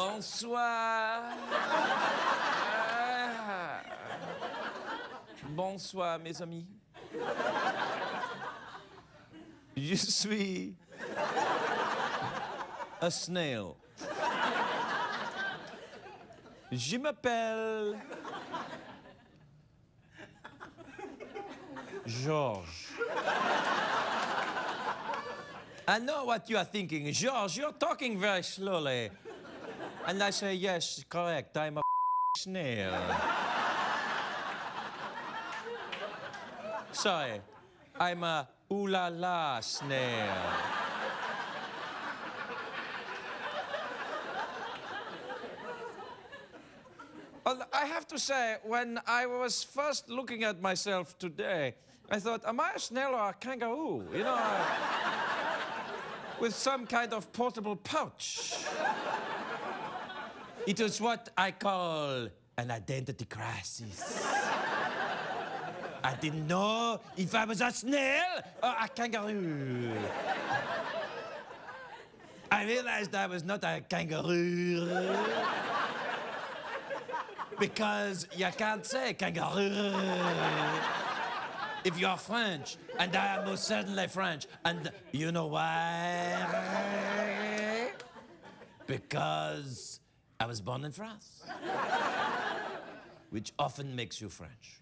Bonsoir. Bonsoir, mes amis. Je suis a snail. Je m'appelle George. I know what you are thinking. George, you're talking very slowly. And I say, yes, correct, I'm a snail. Sorry, I'm a ooh-la-la snail. Well, I have to say, when I was first looking at myself today, I thought, am I a snail or a kangaroo? You know, with some kind of portable pouch. It was what I call an identity crisis. I didn't know if I was a snail or a kangaroo. I realized I was not a kangaroo. Because you can't say kangaroo if you're French, and I am most certainly French. And you know why? Because I was born in France, which often makes you French.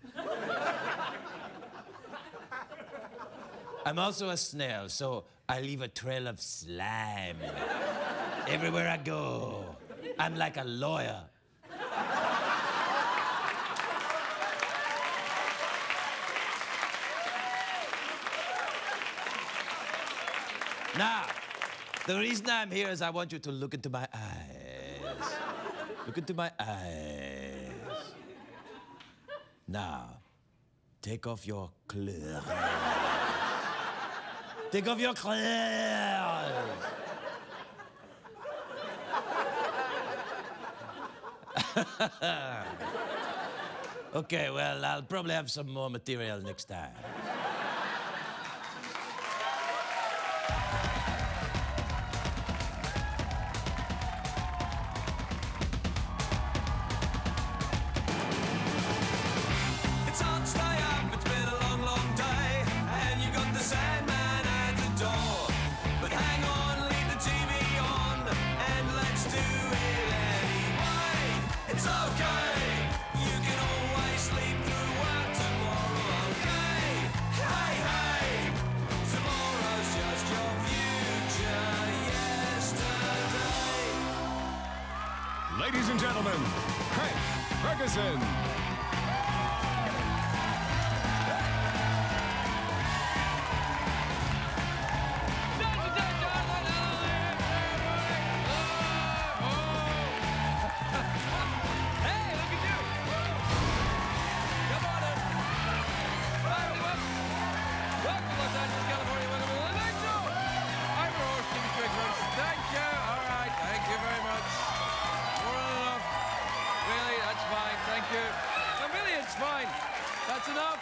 I'm also a snail, so I leave a trail of slime everywhere I go. I'm like a lawyer. Now, the reason I'm here is I want you to look into my eyes. Look into my eyes. Now, take off your clothes. Take off your clothes. Okay, well, I'll probably have some more material next time. Ladies and gentlemen, Ferguson. That's enough.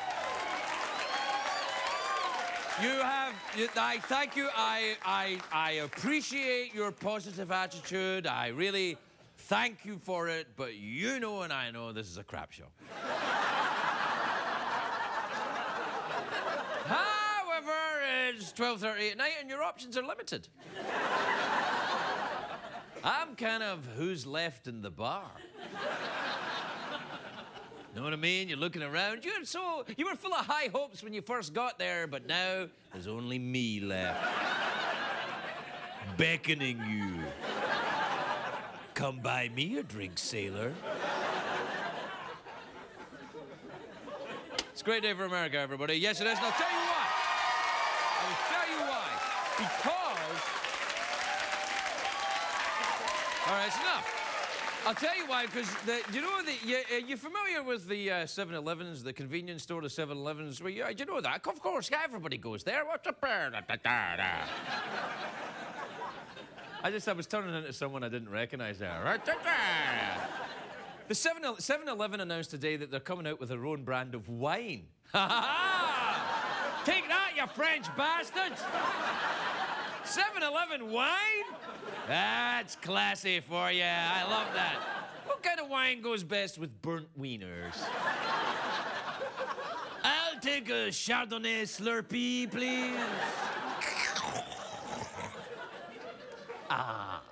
I thank you. I appreciate your positive attitude. I really thank you for it. But you know and I know this is a crap show. However, it's 12:30 at night and your options are limited. I'm kind of who's left in the bar. Know what I mean? You're looking around. You were full of high hopes when you first got there, but now there's only me left. Beckoning you. Come buy me a drink, sailor. It's a great day for America, everybody. Yes, it is. And I'll tell you why. I'll tell you why. Because... All right, it's enough. I'll tell you why, because you're familiar with the 7-Elevens, the convenience store, the 7-Elevens? Well, yeah, you know that. Of course, everybody goes there. What's up there? I was turning into someone I didn't recognize there. The 7-Eleven announced today that they're coming out with their own brand of wine. Take that, you French bastards! 7-Eleven wine? That's classy for you. I love that. What kind of wine goes best with burnt wieners? I'll take a Chardonnay Slurpee, please. Ah.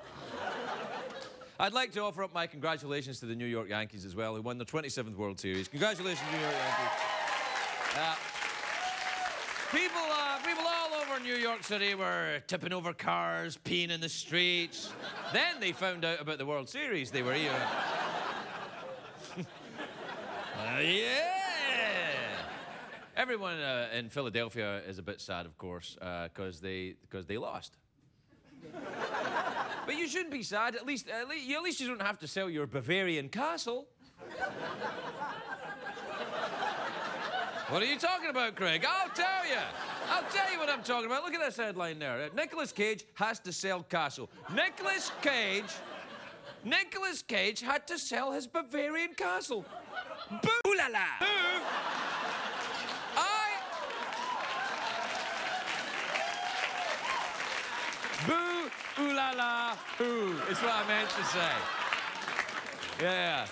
I'd like to offer up my congratulations to the New York Yankees as well, who won the 27th World Series. Congratulations, New York Yankees. People all over New York City were tipping over cars, peeing in the streets. Then they found out about the World Series. They were here. Yeah! Everyone in Philadelphia is a bit sad, of course, because they lost. But you shouldn't be sad. At least you don't have to sell your Bavarian castle. What are you talking about, Craig? I'll tell you. I'll tell you what I'm talking about. Look at this headline there. Nicolas Cage has to sell castle. Nicolas Cage had to sell his Bavarian castle. Boo! Ooh la la! Boo! Boo! Ooh la la! Boo! Is what I meant to say. Yeah.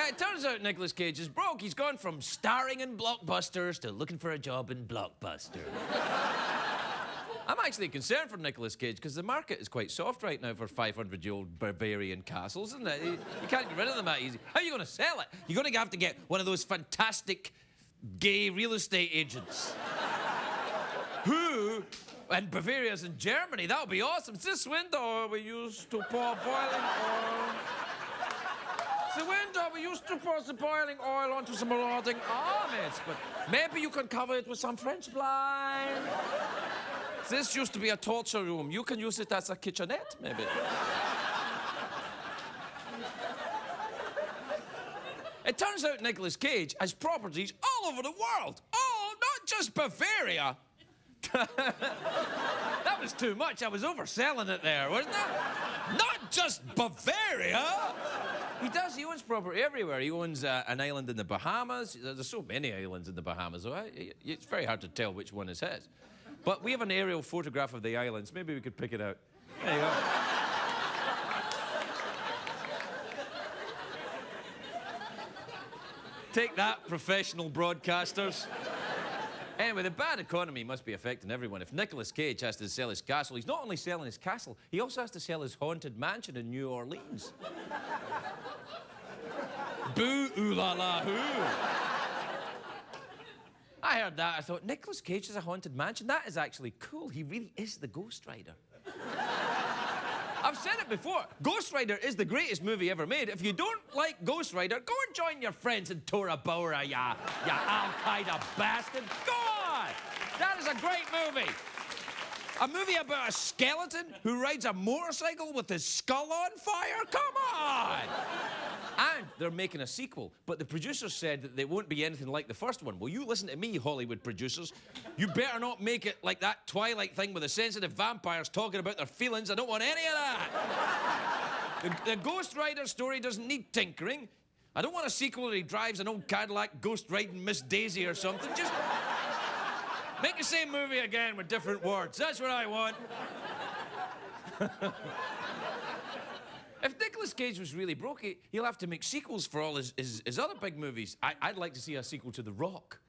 It turns out Nicolas Cage is broke. He's gone from starring in blockbusters to looking for a job in Blockbuster. I'm actually concerned for Nicolas Cage because the market is quite soft right now for 500-year-old Bavarian castles, isn't it? You can't get rid of them that easy. How are you going to sell it? You're going to have to get one of those fantastic gay real estate agents. Who, and Bavaria's in Germany, that would be awesome. It's this window we used to pour boiling oil. The window we used to pour the boiling oil onto the marauding armies, but maybe you can cover it with some French blind. This used to be a torture room. You can use it as a kitchenette, maybe. It turns out Nicolas Cage has properties all over the world. Oh, not just Bavaria. That was too much. I was overselling it there, wasn't it? Not just Bavaria. He does. He owns property everywhere. He owns an island in the Bahamas. There's so many islands in the Bahamas, though. It's very hard to tell which one is his. But we have an aerial photograph of the islands. Maybe we could pick it out. There you go. Take that, professional broadcasters. Anyway, the bad economy must be affecting everyone. If Nicolas Cage has to sell his castle, he's not only selling his castle, he also has to sell his haunted mansion in New Orleans. Boo, ooh la la, hoo. I heard that. I thought, Nicolas Cage has a haunted mansion? That is actually cool. He really is the Ghost Rider. I've said it before. Ghost Rider is the greatest movie ever made. If you don't like Ghost Rider, go and join your friends in Tora Bora, ya Al-Qaeda bastard. Go on! That is a great movie. A movie about a skeleton who rides a motorcycle with his skull on fire? Come on! And they're making a sequel, but the producers said that they won't be anything like the first one. Well, you listen to me, Hollywood producers. You better not make it like that Twilight thing with the sensitive vampires talking about their feelings. I don't want any of that. The Ghost Rider story doesn't need tinkering. I don't want a sequel where he drives an old Cadillac ghost riding Miss Daisy or something. Just make the same movie again with different words. That's what I want. If Nicolas Cage was really broke, he'll have to make sequels for all his other big movies. I'd like to see a sequel to The Rock.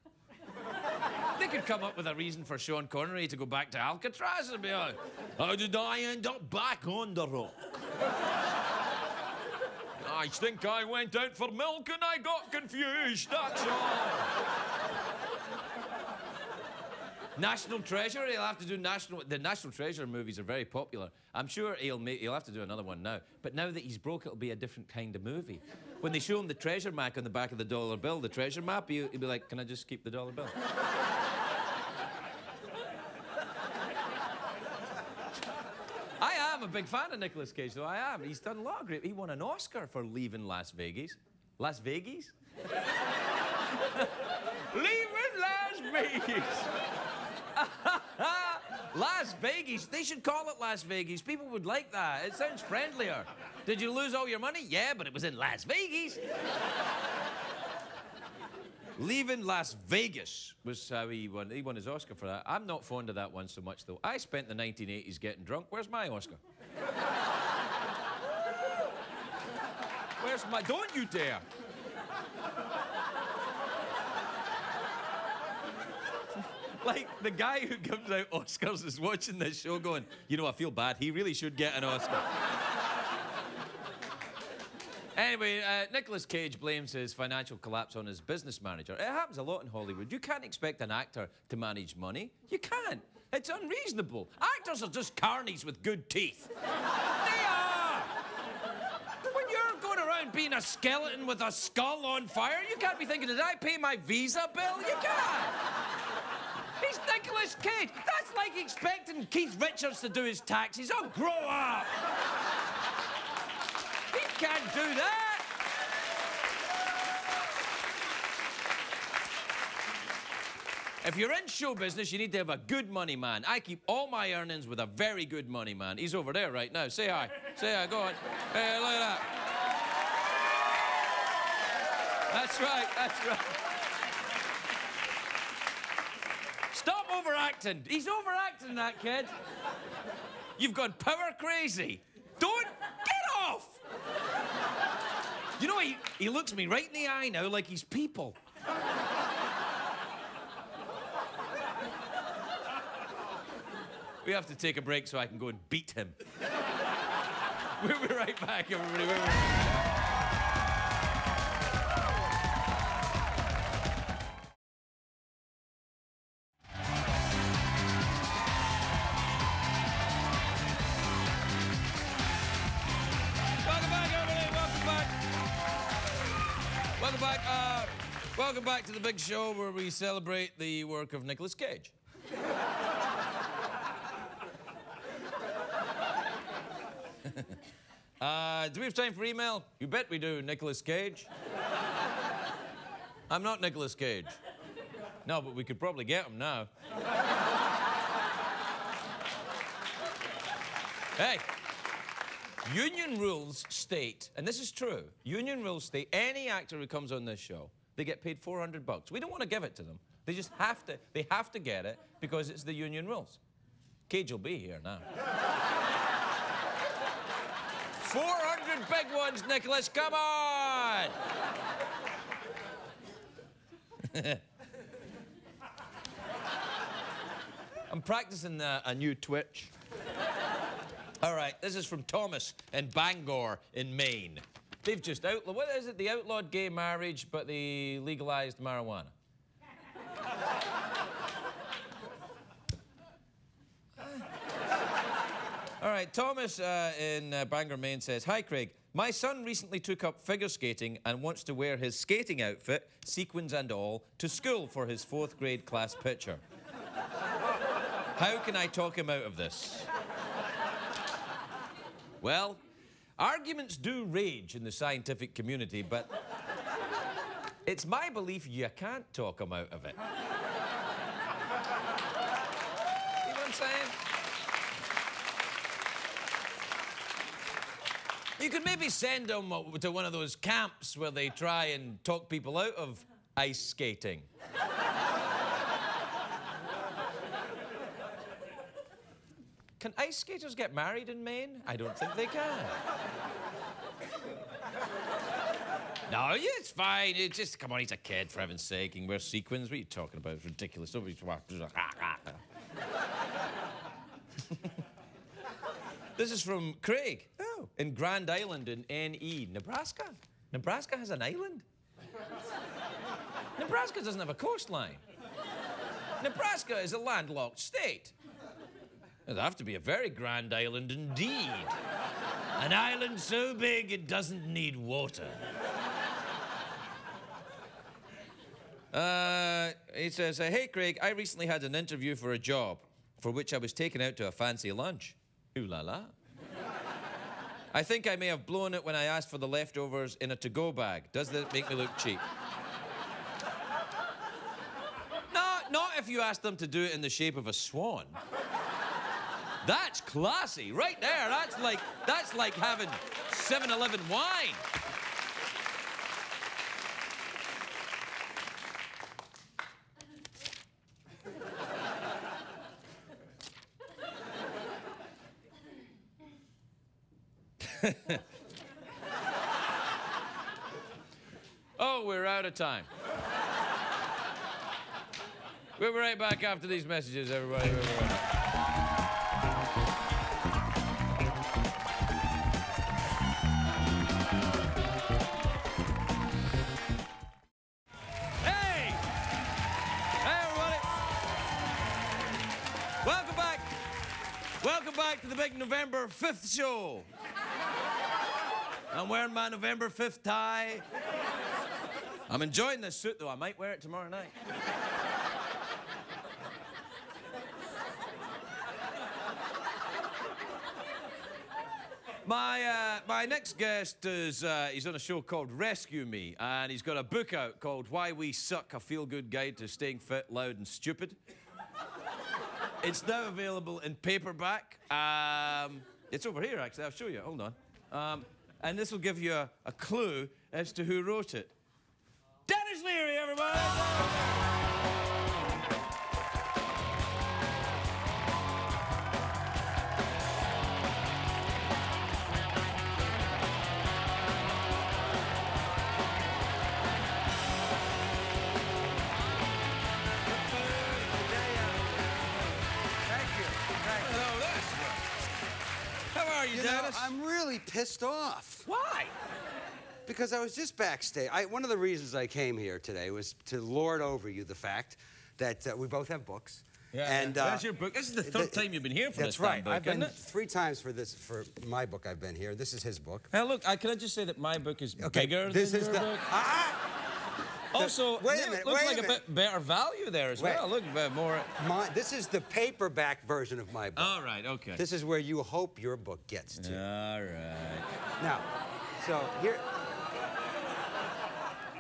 They could come up with a reason for Sean Connery to go back to Alcatraz and be like, how did I end up back on The Rock? I think I went out for milk and I got confused, that's all. National Treasure, he'll have to do the National Treasure movies are very popular. I'm sure he'll have to do another one now. But now that he's broke, it'll be a different kind of movie. When they show him the treasure map on the back of the dollar bill, the treasure map, he'll be like, can I just keep the dollar bill? I am a big fan of Nicolas Cage, though. I am. He's done a lot of great. He won an Oscar for leaving Las Vegas. Las Vegas? Leaving Las Vegas. Las Vegas. They should call it Las Vegas. People would like that. It sounds friendlier. Did you lose all your money? Yeah, but it was in Las Vegas. Leaving Las Vegas was how he won. He won his Oscar for that. I'm not fond of that one so much, though. I spent the 1980s getting drunk. Where's my Oscar? Where's my... Don't you dare! Like, the guy who gives out Oscars is watching this show going, you know, I feel bad. He really should get an Oscar. Anyway, Nicolas Cage blames his financial collapse on his business manager. It happens a lot in Hollywood. You can't expect an actor to manage money. You can't. It's unreasonable. Actors are just carnies with good teeth. They are! When you're going around being a skeleton with a skull on fire, you can't be thinking, did I pay my Visa bill? You can't! He's Nicolas Cage. That's like expecting Keith Richards to do his taxes. Oh, grow up! He can't do that! If you're in show business, you need to have a good money man. I keep all my earnings with a very good money man. He's over there right now. Say hi. Say hi. Go on. Hey, look at that. That's right. That's right. Stop overacting. He's overacting, that kid. You've gone power crazy. Don't get off. You know, he looks me right in the eye now like he's people. We have to take a break so I can go and beat him. We'll be right back, everybody. We'll be right back. Welcome back to the big show where we celebrate the work of Nicolas Cage. Do we have time for email? You bet we do, Nicolas Cage. I'm not Nicolas Cage. No, but we could probably get him now. Hey, union rules state, and this is true, union rules state any actor who comes on this show, they get paid $400. We don't want to give it to them. They just have to get it because it's the union rules. Cage will be here now. 400 big ones, Nicholas, come on! I'm practicing a new twitch. All right, this is from Thomas in Bangor in Maine. They've just outlawed, what is it? They outlawed gay marriage, but they legalized marijuana. All right, Thomas in Bangor, Maine says, hi, Craig. My son recently took up figure skating and wants to wear his skating outfit, sequins and all, to school for his 4th grade class picture. How can I talk him out of this? Well, arguments do rage in the scientific community, but it's my belief you can't talk him out of it. You know what I'm saying? You could maybe send him to one of those camps where they try and talk people out of ice skating. Can ice skaters get married in Maine? I don't think they can. No, yeah, it's fine. It's just, come on, he's a kid, for heaven's sake. He can wear sequins. What are you talking about? It's ridiculous. Nobody's... This is from Craig. Oh, in Grand Island in N.E., Nebraska. Nebraska has an island? Nebraska doesn't have a coastline. Nebraska is a landlocked state. It'd have to be a very grand island indeed. An island so big it doesn't need water. He says, hey, Craig, I recently had an interview for a job for which I was taken out to a fancy lunch. Ooh la la. I think I may have blown it when I asked for the leftovers in a to-go bag. Does that make me look cheap? No, not if you ask them to do it in the shape of a swan. That's classy, right there. That's like having 7-Eleven wine. Oh, we're out of time. We'll be right back after these messages, everybody. We'll be right back. Hey! Hey, everybody! Welcome back. Welcome back to the big November 5th show. I'm wearing my November 5th tie. I'm enjoying this suit, though. I might wear it tomorrow night. My next guest is, he's on a show called Rescue Me, and he's got a book out called Why We Suck, a feel-good guide to staying fit, loud, and stupid. It's now available in paperback. It's over here, actually. I'll show you. Hold on. And this will give you a clue as to who wrote it. Denis Leary, everybody! How are you, Dennis? I'm really pissed off. Why? Because I was just backstage. One of the reasons I came here today was to lord over you the fact that we both have books. Yeah, and that's your book. This is the third time you've been here for that's this right. book, I've been isn't it? 3 times for my book. I've been here. This is his book. Now, look, can I just say that my book is Okay, bigger this than is your the. book? Also, wait a minute. looks Wait like a a minute. bit better value there as well. Look, a bit more. This is the paperback version of my book. All right, okay. This is where you hope your book gets to. All right. Now, so here.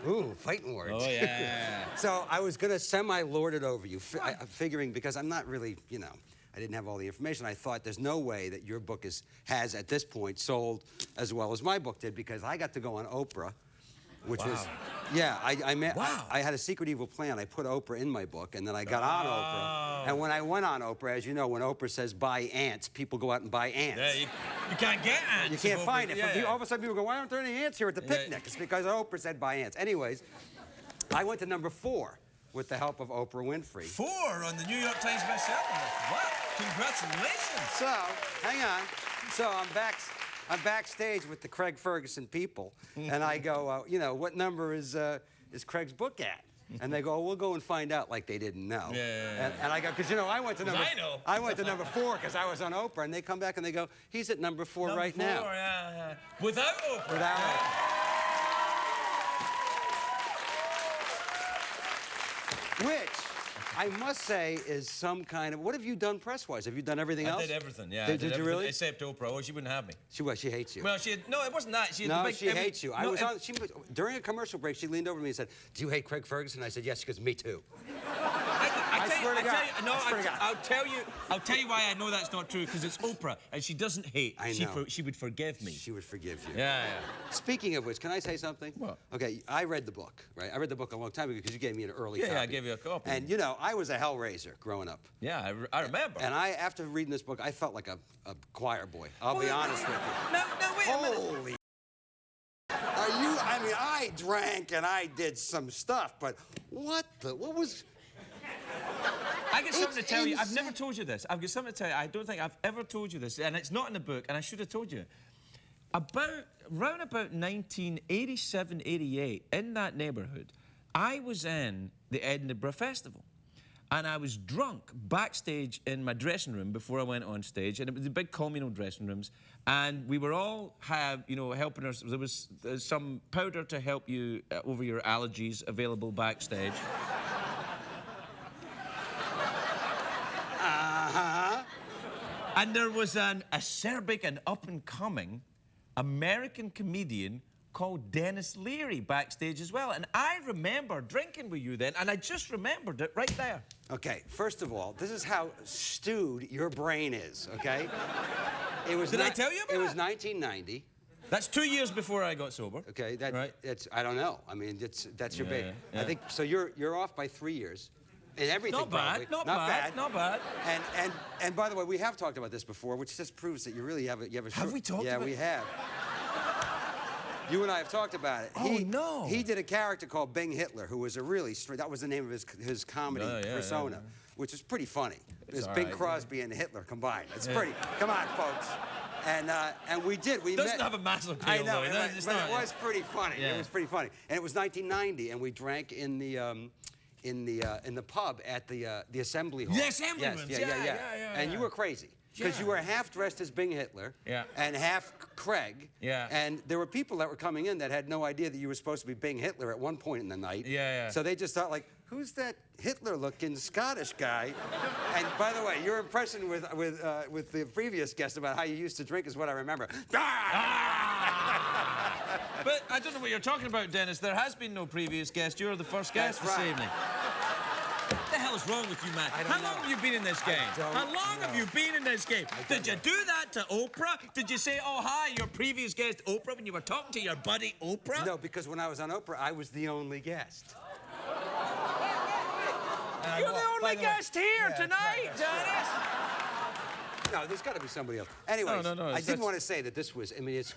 Ooh, fighting words. Oh, yeah. So I was going to semi-lord it over you, figuring, because I'm not really, I didn't have all the information. I thought there's no way that your book has, at this point, sold as well as my book did, because I got to go on Oprah, which was, yeah, I had a secret evil plan. I put Oprah in my book, and then I got on Oprah. And when I went on Oprah, as you know, when Oprah says buy ants, people go out and buy ants. Yeah, you can't get ants. You can't find it. Yeah. All of a sudden, people go, why aren't there any ants here at the picnic? It's because Oprah said buy ants. Anyways, I went to number 4 with the help of Oprah Winfrey. 4 on the New York Times bestseller list. Wow, congratulations. So, hang on. So I'm backstage with the Craig Ferguson people, and I go, what number is Craig's book at? And they go, we'll go and find out, like they didn't know. Yeah. And I go, because I went to number. I know. I went to number 4 because I was on Oprah, and they come back and they go, he's at number 4 right now. Yeah. Without Oprah. Without Oprah. Which I must say is some kind of. What have you done press-wise? Have you done everything else? I did everything, yeah. Did you really? Except Oprah. Oh, she wouldn't have me. She hates you. Well, no, it wasn't that. She hates you. During a commercial break, she leaned over to me and said, do you hate Craig Ferguson? I said, yes. She goes, me too. I'll tell you why I know that's not true, because it's Oprah, and she doesn't hate. I know. She would forgive me. She would forgive you. Yeah. Speaking of which, can I say something? What? Okay, I read the book, right? I read the book a long time ago because you gave me an early copy. Yeah, I gave you a copy. And, I was a hellraiser growing up. Yeah, I remember. And after reading this book, I felt like a choir boy. I'll be honest with you. No, wait a minute. Holy. I drank and I did some stuff, but what was... I got something to tell you. I've insane. never told you this. I've got something to tell you. I don't think I've ever told you this, and it's not in the book, and I should have told you. Round about 1987, 88, in that neighbourhood, I was in the Edinburgh Festival. And I was drunk backstage in my dressing room before I went on stage, and it was the big communal dressing rooms, and we were all helping us. There was some powder to help you over your allergies available backstage. And there was an acerbic and up-and-coming American comedian called Denis Leary backstage as well. And I remember drinking with you then, and I just remembered it right there. Okay, first of all, this is how stewed your brain is, okay? Did I tell you about it? It was 1990. That's 2 years before I got sober. Okay, right? I don't know. I mean, that's your baby. Yeah. I think, so you're off by 3 years. In everything, Not bad, probably. not bad, not bad. And by the way, we have talked about this before, which just proves that you really have a Have we talked yeah, about we it? have. You and I have talked about it. Oh, no. He did a character called Bing Hitler, who was a really that was the name of his comedy persona, which is pretty funny. It's Bing Crosby and Hitler combined. It's pretty. Come on, folks. And we did. We Doesn't met. have a massive appeal, I know, though. but it was pretty funny. Yeah. It was pretty funny. And it was 1990, and we drank in the pub at the Assembly Hall. The Assembly Rooms. Yeah. And you were crazy. Because you were half dressed as Bing Hitler and half Craig. Yeah. And there were people that were coming in that had no idea that you were supposed to be Bing Hitler at one point in the night. Yeah. So they just thought, like, who's that Hitler-looking Scottish guy? And by the way, your impression with the previous guest about how you used to drink is what I remember. But I don't know what you're talking about, Dennis. There has been no previous guest. You're the first guest That's this right. evening. What the hell is wrong with you, man? I don't How know. long have you been in this game? How long have you been in this game? Did you do that to Oprah? Did you say, oh, hi, your previous guest, Oprah, when you were talking to your buddy, Oprah? No, because when I was on Oprah, I was the only guest. You're the only guest here tonight, Dennis. No, there's got to be somebody else. Anyways, No, I did want to say that this was, I mean, it's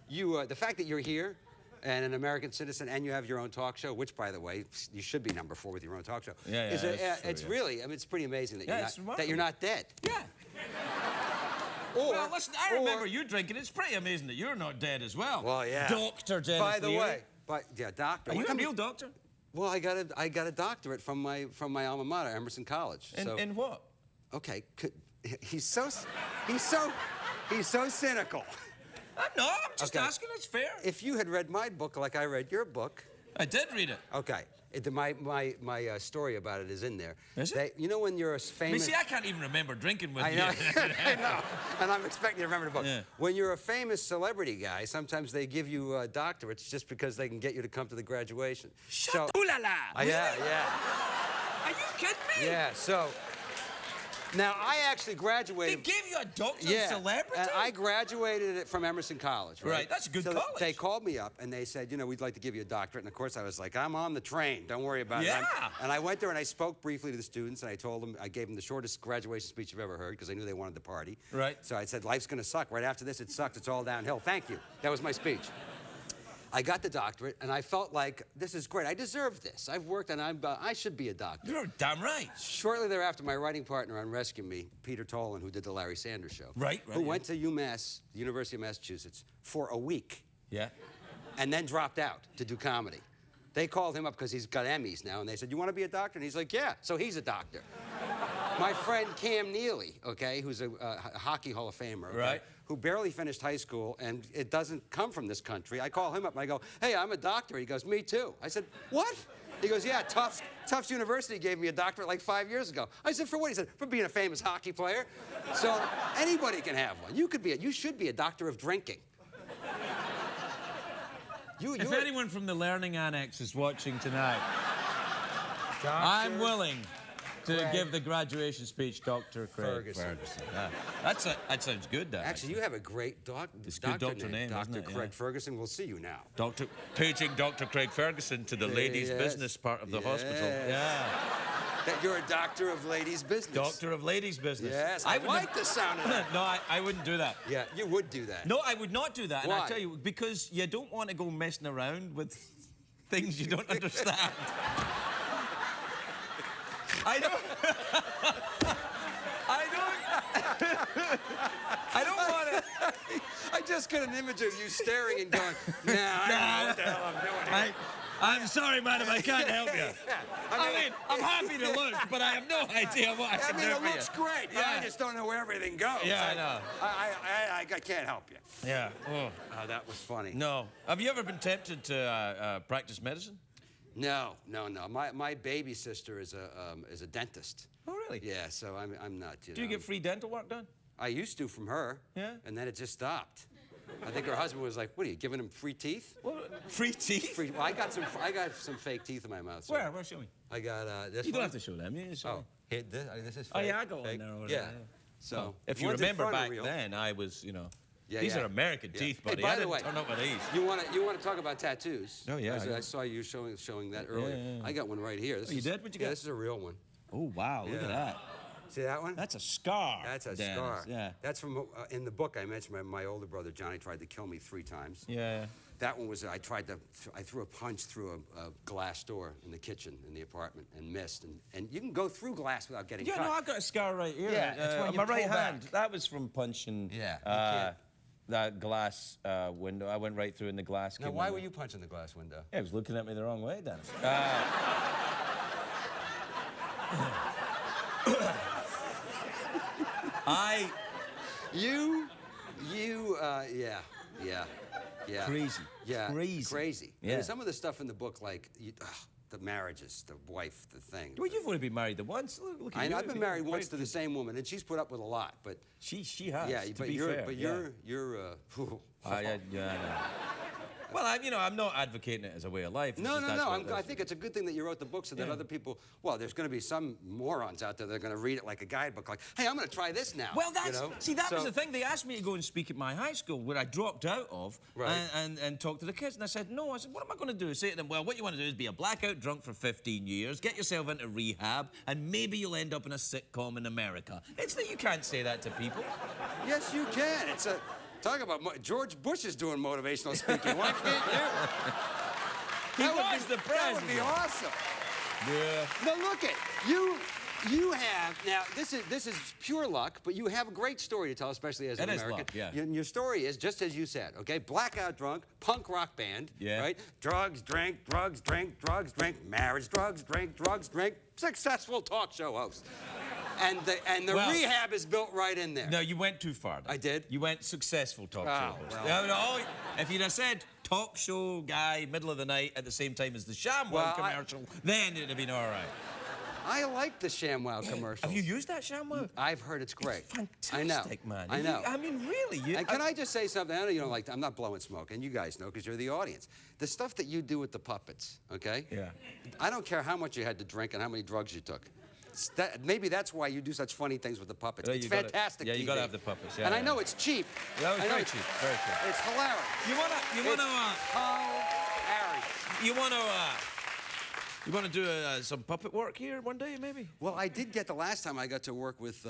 the fact that you're here and an American citizen and you have your own talk show, which, by the way, you should be #4 with your own talk show. It's really, I mean, it's pretty amazing that you're not dead. Yeah. Well, listen, I remember you drinking. It's pretty amazing that you're not dead as well. Well, yeah. Dr. Dennis By the Leary. way, doctor. Are you a real doctor? Well, I got a doctorate from my alma mater, Emerson College. In what? Okay, he's so cynical. I'm just asking. It's fair. If you had read my book like I read your book. I did read it. Okay. My story about it is in there. Is it? You know when you're a famous... See, I can't even remember drinking with I you. know, I know. And I'm expecting you to remember the book. Yeah. When you're a famous celebrity guy, sometimes they give you doctorates just because they can get you to come to the graduation. Ooh la la. Yeah. Are you kidding me? Yeah, so... Now, I actually They graduated... gave you a doctorate of celebrity? And I graduated it from Emerson College, right? Right, that's a good so college. They called me up, and they said, you know, we'd like to give you a doctorate. And, of course, I was like, I'm on the train. Don't worry about it. Yeah. And I went there, and I spoke briefly to the students, and I told them, I gave them the shortest graduation speech you've ever heard, because I knew they wanted to party. Right. So I said, life's going to suck. Right after this, it sucked. It's all downhill. Thank you. That was my speech. I got the doctorate, and I felt like, this is great. I deserve this. I've worked, and I should be a doctor. You're damn right. Shortly thereafter, my writing partner on Rescue Me, Peter Tolan, who did the Larry Sanders Show, who went to UMass, the University of Massachusetts, for a week, and then dropped out to do comedy. They called him up because he's got Emmys now, and they said, you want to be a doctor? And he's like, yeah. So he's a doctor. My friend Cam Neely, okay, who's a hockey Hall of Famer, okay, who barely finished high school, and it doesn't come from this country. I call him up, and I go, hey, I'm a doctor. He goes, me too. I said, what? He goes, yeah, Tufts University gave me a doctorate like 5 years ago. I said, for what? He said, for being a famous hockey player. So anybody can have one. You should be a doctor of drinking. If anyone from the Learning Annex is watching tonight, I'm willing to give the graduation speech, Dr. Craig Ferguson. That sounds good, Dan. Actually, you have a great doctor name, Dr. Craig Ferguson. We'll see you now. Paging Dr. Craig Ferguson to the ladies' business part of the hospital. Yeah. That you're a doctor of ladies' business. Doctor of ladies' business. Yes, I like the sound of that. No, I wouldn't do that. Yeah, you would do that. No, I would not do that. Why? And I'll tell you, because you don't want to go messing around with things you don't understand. I don't want to. I just got an image of you staring and going, nah, I don't know what the hell I'm doing here. I'm sorry, madam, I can't help you. I mean, I'm happy to look, but I have no idea what I can do for you. It looks great, but I just don't know where everything goes. Yeah, I know. I can't help you. Yeah. Oh, that was funny. No. Have you ever been tempted to practice medicine? No. My baby sister is a dentist. Oh, really? Yeah, so I'm not. Do you get free dental work done? I used to from her. Yeah. And then it just stopped. I think her husband was like, "What are you giving him free teeth?" What? Free teeth? Well, I got some fake teeth in my mouth. So Where? Show me. I got this. You don't have to show them. You just show me. This is fake. Oh yeah, I got one there. Yeah. So if you remember back then, I was, Yeah, These yeah. are American Yeah. teeth, Hey, buddy. by I the didn't way, turn up with these. You want to talk about tattoos? Oh, yeah, I I saw you showing that earlier. yeah. I got one right here. This Oh, you is, did? What'd you yeah, get? this is a real one. Oh, wow, look at Yeah. that. See that one? That's a scar. That's a Dennis. scar. Yeah. That's from in the book I mentioned. My older brother Johnny tried to kill me 3 times. Yeah. That one was I threw a punch through a glass door in the kitchen in the apartment and missed. And you can go through glass without getting Yeah, cut. no, I've got a scar right here. Yeah, it's when on you my right pull hand. back. That was from punching. Yeah, you can't. That glass window. I went right through, and the glass. Now, came why in were there. you punching the glass window? Yeah, it was looking at me the wrong way, Dennis. Yeah. Crazy. Yeah. Crazy. Yeah. And some of the stuff in the book, like the marriages, the wife, the thing. Well, you've only been married once. Look at I you. know, I've been married Very- once to the same woman, and she's put up with a lot. But She has. yeah, to but be you're fair, yeah. you're. I know. Well, I'm not advocating it as a way of life. It's No, just no, that's no. what it I is. think it's a good thing that you wrote the book so that Yeah. other people. Well, there's going to be some morons out there that are going to read it like a guidebook, like, "Hey, I'm going to try this now." Well, that's you know? see, that was So- the thing. They asked me to go and speak at my high school, where I dropped out of, Right. and talk to the kids. And I said, no. I said, what am I going to do? Say to them, well, what you want to do is be a blackout drunk for 15 years, get yourself into rehab, and maybe you'll end up in a sitcom in America. It's that you can't say that to people. Yes, you can. It's a talk about George Bush is doing motivational speaking. Why can't you? He was the That would be president. awesome. Yeah. Now look at you. You have now. This is pure luck, but you have a great story to tell, especially as an It is American. luck, yeah. Your story is just as you said. Okay, blackout drunk, punk rock band. Yeah. Right. Drugs, drink, drugs, drink, drugs, drink. Marriage, drugs, drink, drugs, drink. Successful talk show host. And the Well- rehab is built right in there. No, you went too far. Then. I did? You went successful talk Oh, show host. well. No, if you'd have said talk show guy, middle of the night, at the same time as the ShamWow Well, commercial, then it'd have been all right. I like the ShamWow commercials. Have you used that ShamWow? I've heard it's great. Fantastic, man. I know. I mean, really. You, And can I just say something? I know you don't like. I'm not blowing smoke, and you guys know because you're the audience. The stuff that you do with the puppets, okay? Yeah. I don't care how much you had to drink and how many drugs you took. Maybe that's why you do such funny things with the puppets. Yeah, It's you gotta- fantastic. yeah, you TV. gotta have the puppets, yeah, And I yeah. know it's cheap. Yeah, it's I know very cheap. Very cheap. It's hilarious. You wanna do some puppet work here one day, maybe? Well, I did get the last time I got to work with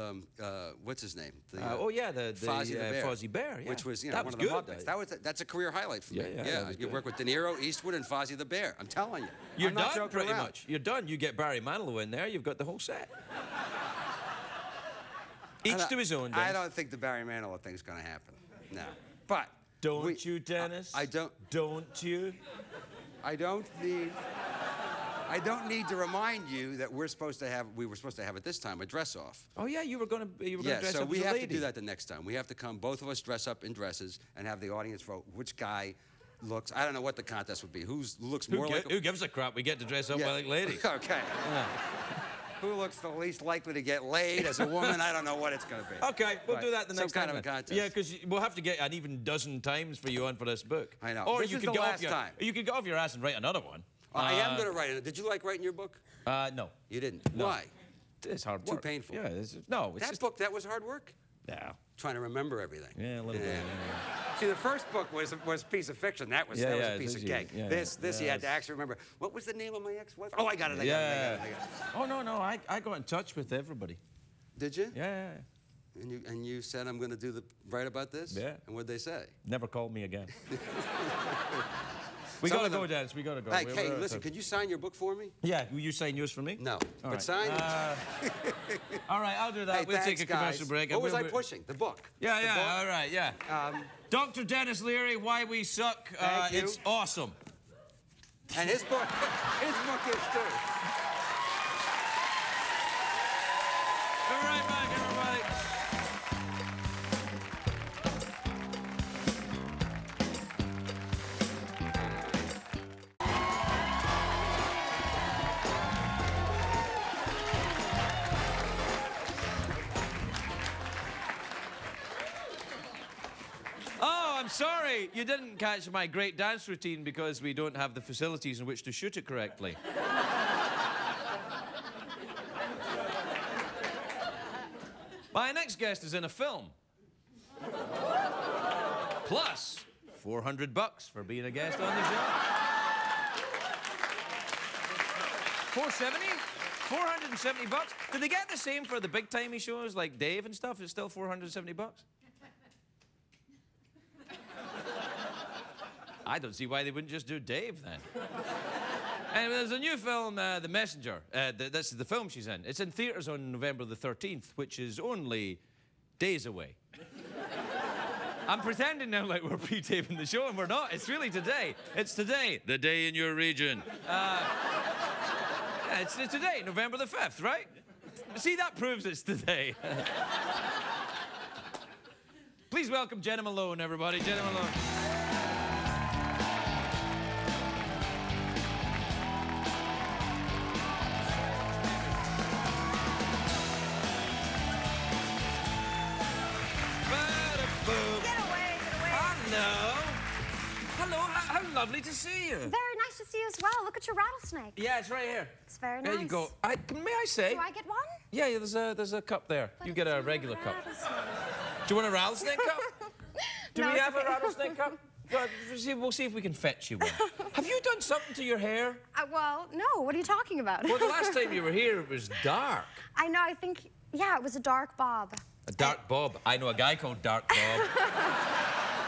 what's his name? The Fozzie the Bear. Fozzie Bear, yeah. Which was That one of was the good, Muppets. That's a career highlight for me. Yeah, that was You good. work with De Niro, Eastwood, and Fozzie the Bear. I'm telling you. You're I'm not done, joking pretty around. much. You're done. You get Barry Manilow in there, you've got the whole set. Each to his own, I Dennis. don't think the Barry Manilow thing's going to happen. No. But Don't you, Dennis? I don't. Don't you? I don't need to remind you that we were supposed to have at this time a dress off. Oh yeah, you were gonna Yeah, dress so up we as a have lady. to do that the next time. We have to come, both of us dress up in dresses and have the audience vote which guy looks. I don't know what the contest would be. Who looks more like? Who gives a crap? We get to dress up like ladies. Okay. Yeah. Who looks the least likely to get laid as a woman? I don't know what it's going to be. Okay, we'll Right. do that the Some next kind time. of a then. contest. Yeah, because we'll have to get an even dozen times for you on for this book. I know. Or This you is could the get last off your, time. You could get off your ass and write another one. I am going to write it. Did you like writing your book? No. You didn't. No. Why? It's hard Too work. painful. Yeah, it's just... That book, that was hard work. Yeah. Trying to remember everything. Yeah, a little bit. Yeah. See, the first book was a piece of fiction. That was a it's piece of easy. cake. Yeah, This yeah, you had to actually remember. What was the name of my ex-wife? Oh, I got it. I got Yeah. it. Oh, no, I got in touch with everybody. Did you? Yeah. And you said I'm going to write about this. Yeah. And what'd they say? Never called me again. We Some gotta of them- go, Dennis. We gotta go. Hey, We're Kay, out of listen. time. Could you sign your book for me? Yeah, will you sign yours for me? No. All But right. sign. All right, I'll do that. Hey, we'll thanks, take a commercial guys. break. What was I We'll- pushing? The book. Yeah, The yeah, book? all right, yeah. Dr. Dennis Leary, Why We Suck. Thank you. It's awesome. And his book is too. All right, back, everybody. Oh, I'm sorry. You didn't catch my great dance routine because we don't have the facilities in which to shoot it correctly. My next guest is in a film. plus $400 for being a guest on the show. 470? $470? Do they get the same for the big-timey shows like Dave and stuff? It's still $470? I don't see why they wouldn't just do Dave then. And there's a new film, The Messenger. This is the film she's in. It's in theaters on November the 13th, which is only days away. I'm pretending now like we're pre-taping the show, and we're not. It's really today. It's today. The day in your region. Yeah, it's today, November the 5th, right? See, that proves it's today. Please welcome Jenna Malone, everybody. Jenna Malone. Hello, how lovely to see you. Very nice to see you as well. Look at your rattlesnake. Yeah, it's right here. It's very nice. There you go. May I say? Do I get one? Yeah, there's a cup there. But you get a regular cup. Do you want a rattlesnake cup? Do No, we it's have okay. a rattlesnake cup? We'll see if we can fetch you one. Have you done something to your hair? Well, no. What are you talking about? Well, the last time you were here, it was dark. I know. I think, yeah, it was a dark bob. A dark Bob. I know a guy called Dark Bob.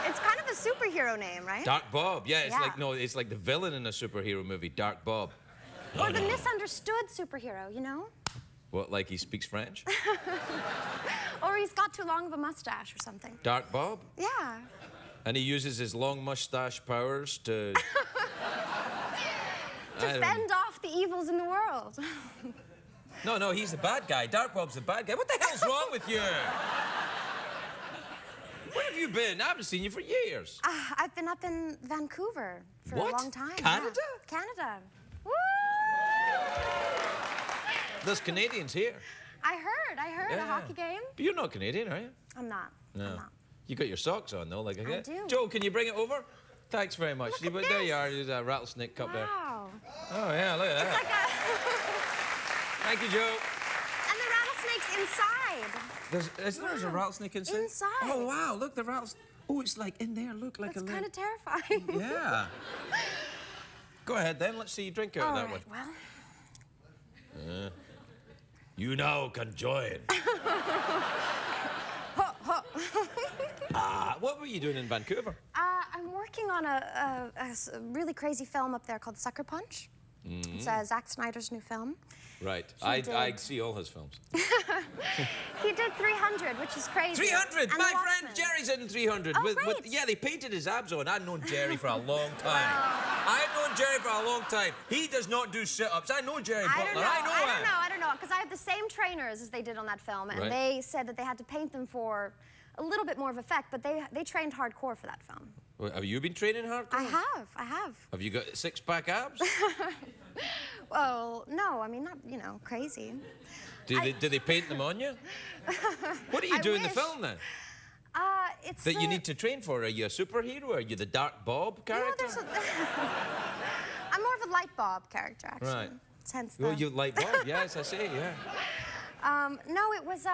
It's kind of a superhero name, right? Dark Bob. Yeah, it's Yeah. like it's like the villain in a superhero movie, Dark Bob. Or the misunderstood superhero, you know? What, like he speaks French? Or he's got too long of a mustache or something. Dark Bob? Yeah. And he uses his long mustache powers to... To fend off the evils in the world. No, he's the bad guy. Dark Bob's the bad guy. What the hell's wrong with you? Where have you been? I haven't seen you for years. I've been up in Vancouver for What? a long time. Canada? Yeah. Canada. Woo! There's Canadians here. I heard a hockey game. But you're not Canadian, are you? I'm not. No. I'm not. You got your socks on, though, like I get. do. Joe, can you bring it over? Thanks very much. Look at There you this. are. There's a rattlesnake cup there. Wow. Oh, yeah, look at that. It's like a... Thank you, Joe. And the rattlesnake's inside. There's a rattlesnake inside? Inside. Oh, wow, look, the rattlesnake. Oh, it's like in there, look, like That's a kind little... of terrifying. Yeah. Go ahead, then. Let's see you drink out All of that right, one. well. You now can join. What were you doing in Vancouver? I'm working on a really crazy film up there called Sucker Punch. Mm-hmm. It's Zack Snyder's new film. Right. He did. I see all his films. He did 300, which is crazy. 300! And My The friend Watchmen. Jerry's in 300. Oh, great. Yeah, they painted his abs on. I've known Jerry for a long time. I've known Jerry for a long time. He does not do sit-ups. I know Jerry Butler. I don't know, because I have the same trainers as they did on that film, and Right. they said that they had to paint them for a little bit more of effect, but they trained hardcore for that film. Well, have you been training hardcore? I have. Have you got six-pack abs? Well, no, I mean, not, you know, crazy. Do they paint them on you? What do you I do in the wish. film, then? It's That you need to train for? Are you a superhero? Are you the Dark Bob character? No, I'm more of a light Bob character, actually. Right. Hence Oh, the... you like Bob? Yes, I see, yeah. No, it was,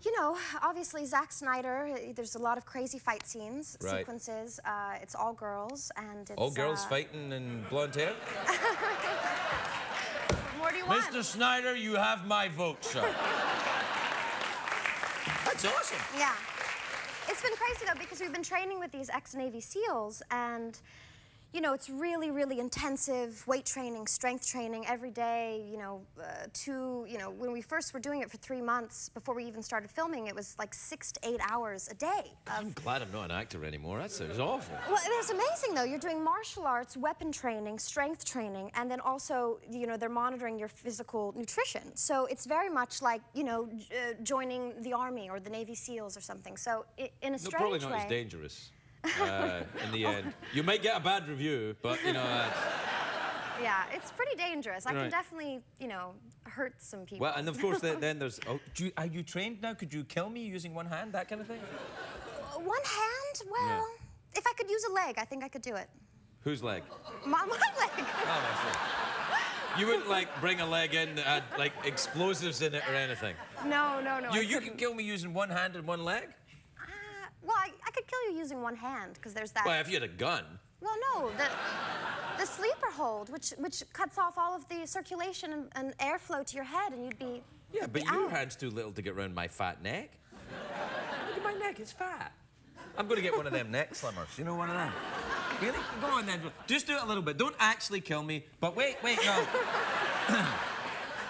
you know, obviously Zack Snyder, there's a lot of crazy fight scenes, Right. sequences. It's all girls, and it's... All girls fighting in blonde hair? What more do you want? Mr. Snyder, you have my vote, sir. That's awesome. Yeah. It's been crazy, though, because we've been training with these ex-Navy SEALs, and, you know, it's really, really intensive weight training, strength training every day, you know, when we first were doing it for 3 months, before we even started filming, it was like 6 to 8 hours a day. I'm glad I'm not an actor anymore. That sounds awful. Well, it's amazing, though. You're doing martial arts, weapon training, strength training, and then also, you know, they're monitoring your physical nutrition. So it's very much like, you know, joining the Army or the Navy SEALs or something. So in a strange Probably not way... as dangerous in the end. You might get a bad review, but, you know... Yeah, it's pretty dangerous. I can Right. definitely, you know, hurt some people. Well, and of course, then there's... Oh, are you trained now? Could you kill me using one hand, that kind of thing? One hand? Well, if I could use a leg, I think I could do it. Whose leg? My leg. Oh, I see. You wouldn't, like, bring a leg in that had, like, explosives in it or anything? No. You can kill me using one hand and one leg? Well, I could kill you using one hand, because there's that. Well, if you had a gun. Well, no, the sleeper hold, which cuts off all of the circulation and airflow to your head, and you'd be. Yeah, you'd but be your out. hand's too little to get around my fat neck. Look at my neck, it's fat. I'm going to get one of them neck slimmers. You know, one of them. Really? Go on then. Just do it a little bit. Don't actually kill me. But wait, no.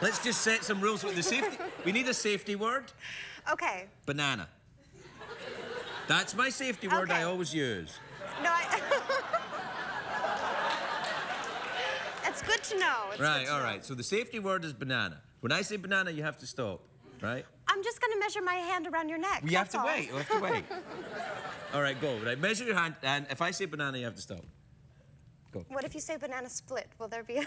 Let's just set some rules with the safety. We need a safety word. Okay. Banana. That's my safety word I Okay. always use. No, It's good to know. It's Right, good to all know. right. So the safety word is banana. When I say banana, you have to stop, right? I'm just going to measure my hand around your neck. We have that's to all. wait. We have to wait. All right, go. Right, measure your hand, and if I say banana, you have to stop. Go. What if you say banana split? Will there be?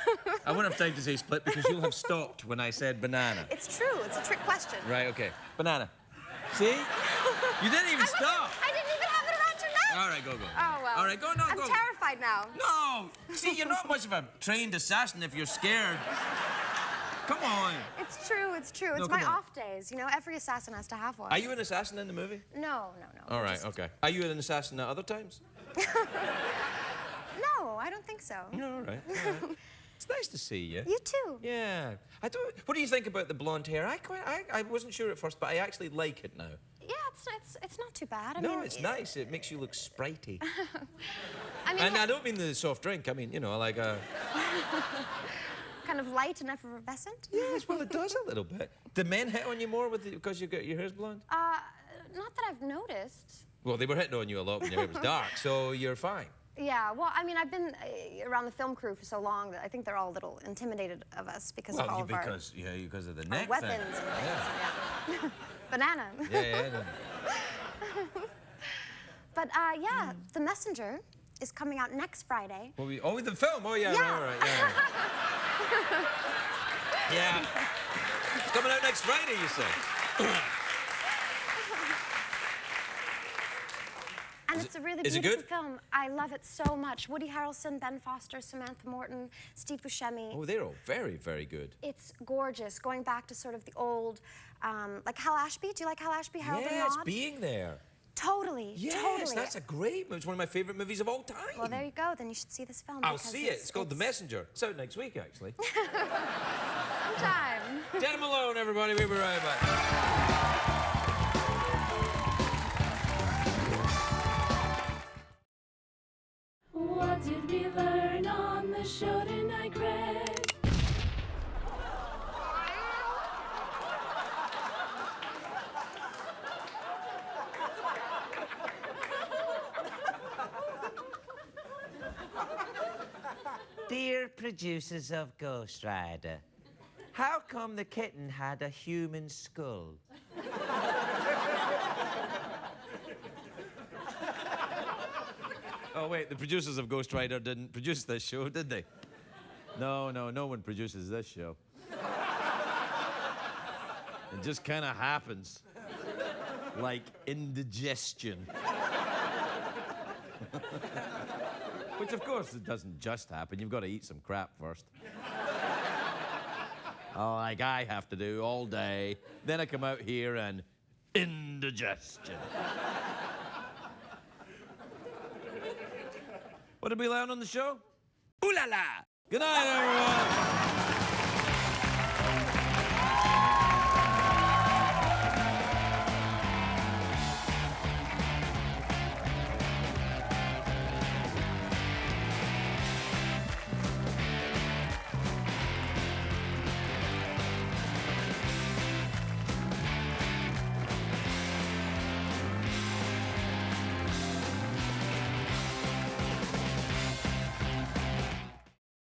I won't have time to say split because you'll have stopped when I said banana. It's true. It's a trick question. Right, okay. Banana. See? You didn't even stop. I didn't even have it around your neck. All right, go. Oh, well. All right, go, no, I'm go. terrified now. No! See, you're not much of a trained assassin if you're scared. Come on. It's true. It's true. No, It's my come on. off days. You know, every assassin has to have one. Are you an assassin in the movie? No. All right, okay. Are you an assassin at other times? No, I don't think so. No, all right. All right. It's nice to see you. You too. Yeah. What do you think about the blonde hair? I wasn't sure at first, but I actually like it now. Yeah, it's not too bad. I No, mean, it's nice. It makes you look sprightly. I mean, And I don't mean the soft drink. I mean, you know, like a... kind of light and effervescent. Yes, well, it does a little bit. Do men hit on you more because your hair's blonde? Not that I've noticed. Well, they were hitting on you a lot when your hair was dark, so you're fine. Yeah, well, I mean, I've been around the film crew for so long that I think they're all a little intimidated of us because of all of because of the neck weapons thing. and things. Yeah. Banana. Yeah. But yeah, The Messenger is coming out next Friday. With the film. Oh, yeah, Yeah. right, yeah. Yeah. It's coming out next Friday, you say. And it's a really is it beautiful good? film. I love it so much. Woody Harrelson, Ben Foster, Samantha Morton, Steve Buscemi. Oh, they're all very, very good. It's gorgeous, going back to sort of the old, like Hal Ashby. Do you like Hal Ashby, Harold and Yes, Maude? Being There. Totally, Yes, totally. that's a great movie. It's one of my favorite movies of all time. Well, there you go. Then you should see this film. I'll because see it. It's called The Messenger. It's out next week, actually. Sometime. Jena Malone, everybody. We'll be right back. What did we learn on the show tonight, Craig? Dear producers of Ghost Rider, how come the kitten had a human skull? Oh, wait, the producers of Ghost Rider didn't produce this show, did they? No one produces this show. It just kind of happens. Like indigestion. Which, of course, it doesn't just happen. You've got to eat some crap first. Oh, like I have to do all day. Then I come out here and indigestion. What did we learn on the show? Ooh la la! Good night, everyone!